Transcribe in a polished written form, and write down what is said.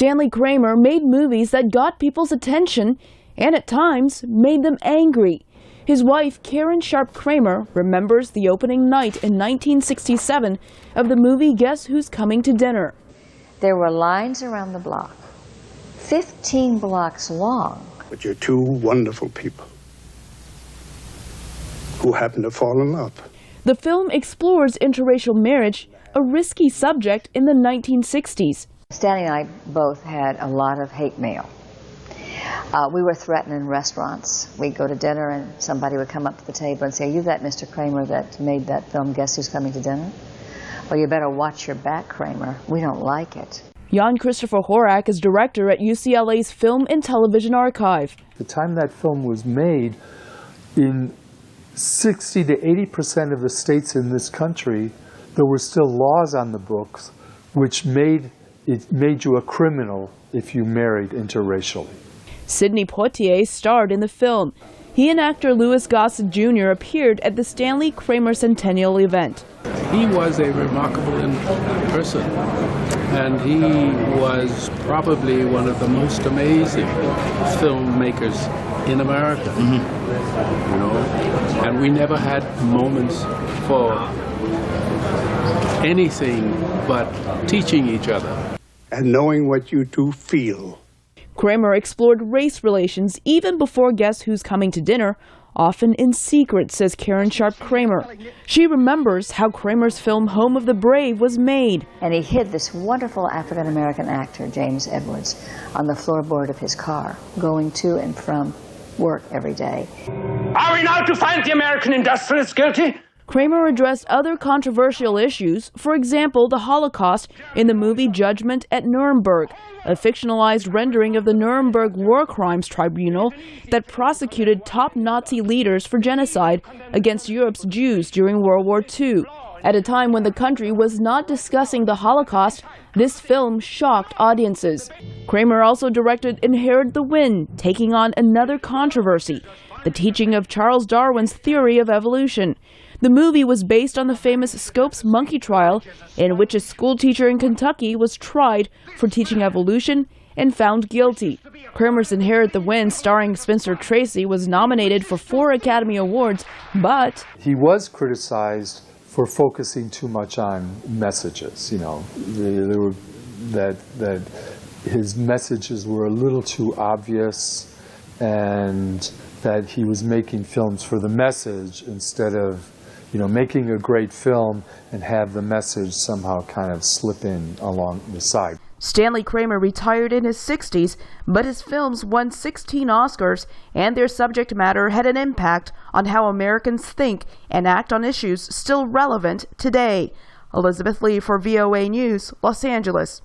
Stanley Kramer made movies that got people's attention and at times made them angry. His wife, Karen Sharp Kramer, remembers the opening night in 1967 of the movie Guess Who's Coming to Dinner. There were lines around the block, 15 blocks long. But you're two wonderful people who happen to fall in love. The film explores interracial marriage, a risky subject in the 1960s. Stanley and I both had a lot of hate mail. We were threatened in restaurants. We'd go to dinner and somebody would come up to the table and say, "Are you that Mr. Kramer that made that film, Guess Who's Coming to Dinner? Well, you better watch your back, Kramer. We don't like it." Jan Christopher Horak is director at UCLA's Film and Television Archive. The time that film was made, in 60 to 80% of the states in this country, there were still laws on the books which made you a criminal if you married interracially. Sidney Poitier starred in the film. He and actor Louis Gossett Jr. appeared at the Stanley Kramer Centennial event. He was a remarkable person, and he was probably one of the most amazing filmmakers in America. You know, and we never had moments for anything but teaching each other. And knowing what you two feel. Kramer explored race relations even before Guess Who's Coming to Dinner, often in secret, says Karen Sharp Kramer. She remembers how Kramer's film Home of the Brave was made. And he hid this wonderful African-American actor, James Edwards, on the floorboard of his car, going to and from work every day. Are we now to find the American industrialist guilty? Kramer addressed other controversial issues, for example, the Holocaust in the movie Judgment at Nuremberg, a fictionalized rendering of the Nuremberg War Crimes Tribunal that prosecuted top Nazi leaders for genocide against Europe's Jews during World War II. At a time when the country was not discussing the Holocaust, this film shocked audiences. Kramer also directed Inherit the Wind, taking on another controversy, the teaching of Charles Darwin's theory of evolution. The movie was based on the famous Scopes monkey trial, in which a schoolteacher in Kentucky was tried for teaching evolution and found guilty. Kramer's Inherit the Wind, starring Spencer Tracy, was nominated for 4 Academy Awards, but he was criticized for focusing too much on messages. You know, that his messages were a little too obvious, and that he was making films for the message instead of, you know, making a great film and have the message somehow kind of slip in along the side. Stanley Kramer retired in his 60s, but his films won 16 Oscars, and their subject matter had an impact on how Americans think and act on issues still relevant today. Elizabeth Lee for VOA News, Los Angeles.